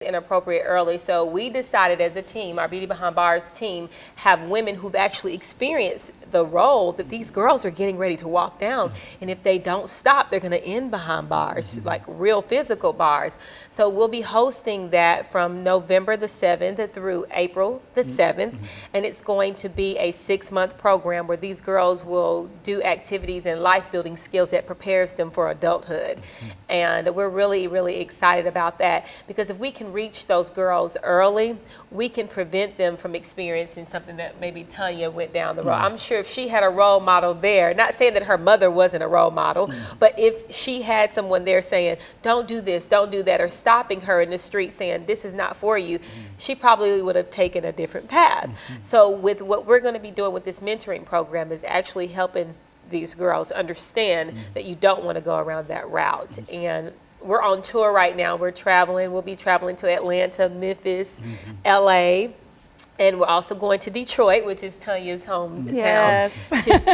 inappropriate early. So we decided as a team, our Beauty Behind Bars team, have women who've actually experienced the role that these girls are getting ready to walk down. And if they don't stop, they're going to end behind bars, like real physical bars. So we'll be hosting that from November the 7th through April the 7th. And it's going to be a 6-month program where these girls will do activities and life building skills that prepares them for adulthood. And we're really, really excited about that, because if we can reach those girls early, we can prevent them from experiencing something that maybe Tanya went down the road. I'm sure if she had a role model there, not saying that her mother wasn't a role model, but if she had someone there saying, don't do this, don't do that, or stopping her in the street saying, this is not for you, she probably would have taken a different path. So with what we're going to be doing with this mentoring program is actually helping these girls understand that you don't want to go around that route. And we're on tour right now. We're traveling. We'll be traveling to Atlanta, Memphis, LA. And we're also going to Detroit, which is Tanya's hometown,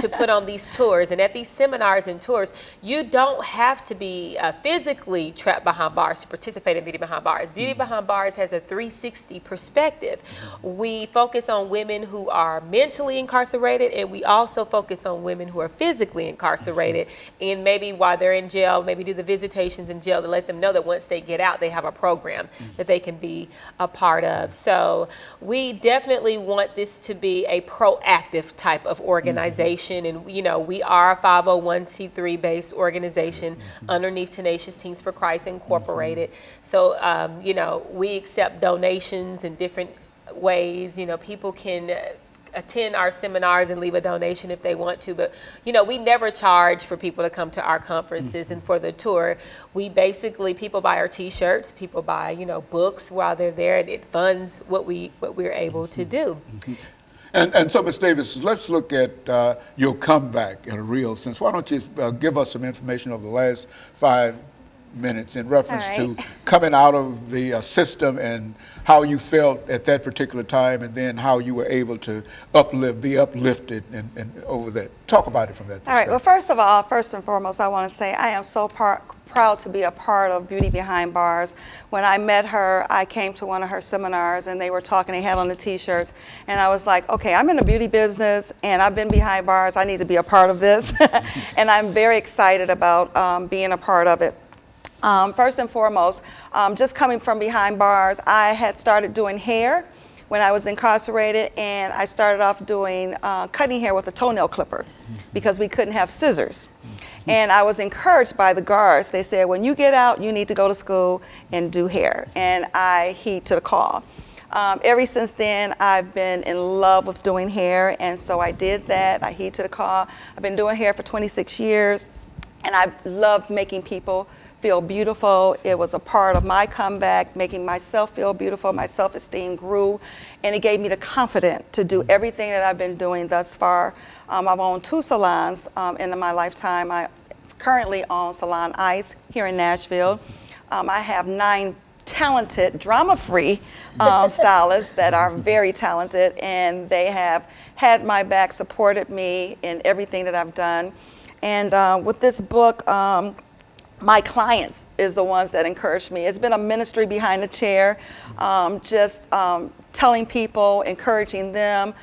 to put on these tours. And at these seminars and tours, you don't have to be physically trapped behind bars to participate in Beauty Behind Bars. Beauty Behind Bars has a 360 perspective. We focus on women who are mentally incarcerated, and we also focus on women who are physically incarcerated. And maybe while they're in jail, maybe do the visitations in jail to let them know that once they get out, they have a program that they can be a part of. So we definitely want this to be a proactive type of organization. And, you know, we are a 501c3 based organization underneath Tenacious Teens for Christ Incorporated. So, you know, we accept donations in different ways. You know, people can attend our seminars and leave a donation if they want to, but you know, we never charge for people to come to our conferences and for the tour. We basically, people buy our t-shirts, people buy, you know, books while they're there, and it funds what we're able to do. And so, Ms. Davis, let's look at your comeback in a real sense. Why don't you give us some information over the last 5 minutes in reference to coming out of the system and how you felt at that particular time, and then how you were able to be uplifted and over that. Talk about it from that perspective. All right. Well, first of all, first and foremost, I want to say I am so proud to be a part of Beauty Behind Bars. When I met her, I came to one of her seminars and they were talking, they had on the t-shirts, and I was like, okay, I'm in the beauty business and I've been behind bars, I need to be a part of this. And I'm very excited about being a part of it. First and foremost, just coming from behind bars, I had started doing hair when I was incarcerated, and I started off doing cutting hair with a toenail clipper because we couldn't have scissors. And I was encouraged by the guards. They said, when you get out, you need to go to school and do hair. And I heed to the call. Ever since then, I've been in love with doing hair, and so I did that. I heed to the call. I've been doing hair for 26 years, and I love making people feel beautiful. It was a part of my comeback, making myself feel beautiful. My self-esteem grew, and it gave me the confidence to do everything that I've been doing thus far. I've owned 2 salons in my lifetime. I currently own Salon Ice here in Nashville. I have 9 talented, drama-free stylists that are very talented, and they have had my back, supported me in everything that I've done. And with this book, my clients is the ones that encouraged me. It's been a ministry behind the chair, just telling people, encouraging them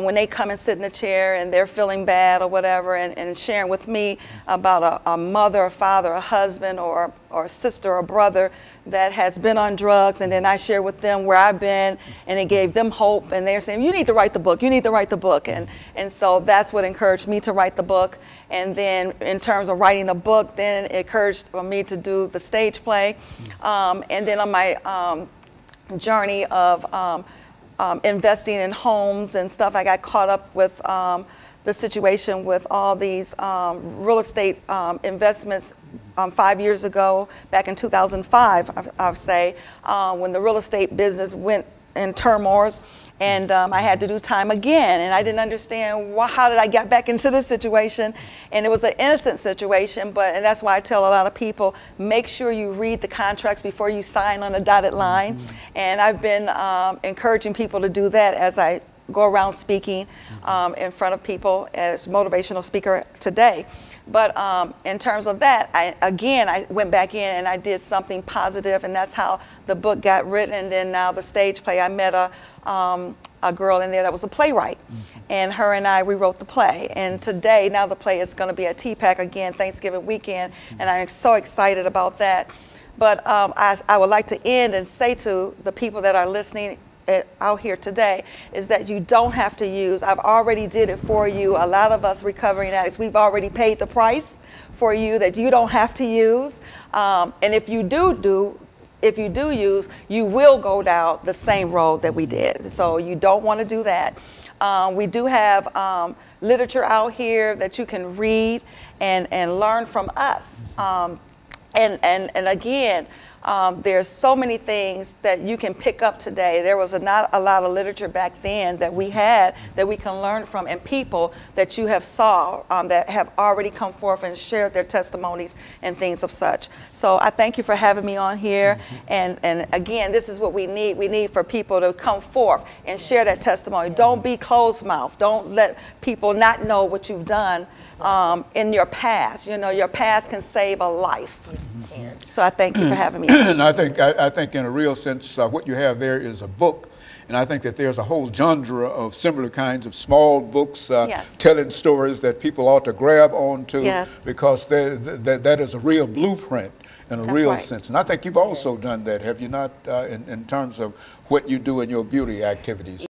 when they come and sit in the chair and they're feeling bad or whatever, and sharing with me about a mother, a father, a husband, or a sister or brother that has been on drugs, and then I share with them where I've been, and it gave them hope, and they're saying, you need to write the book, you need to write the book. And so that's what encouraged me to write the book. And then in terms of writing the book, then it encouraged me to do the stage play. And then on my journey of investing in homes and stuff, I got caught up with the situation with all these real estate investments 5 years ago, back in 2005, I would say, when the real estate business went in turmoil. And I had to do time again, and I didn't understand how did I get back into this situation. And it was an innocent situation, and that's why I tell a lot of people, make sure you read the contracts before you sign on the dotted line. And I've been encouraging people to do that as I go around speaking in front of people as motivational speaker today. But in terms of that, I went back in and I did something positive, and that's how the book got written. And then now the stage play, I met a girl in there that was a playwright, and her and I rewrote the play. And today, now the play is going to be at TPAC again, Thanksgiving weekend, and I'm so excited about that. But I would like to end and say to the people that are listening out here today is that you don't have to use. I've already did it for you. A lot of us recovering addicts, we've already paid the price for you that you don't have to use. And if you do use, you will go down the same road that we did. So you don't want to do that. We do have literature out here that you can read and learn from us. And again, there's so many things that you can pick up today. There was not a lot of literature back then that we had that we can learn from, and people that you have saw that have already come forth and shared their testimonies and things of such. So I thank you for having me on here. And again, this is what we need. We need for people to come forth and share that testimony. Don't be closed-mouthed. Don't let people not know what you've done in your past. You know, your past can save a life. So I thank you for having me. And I think in a real sense, what you have there is a book. And I think that there's a whole genre of similar kinds of small books telling stories that people ought to grab onto, because that is a real blueprint in a real sense. And I think you've also done that, have you not, in terms of what you do in your beauty activities?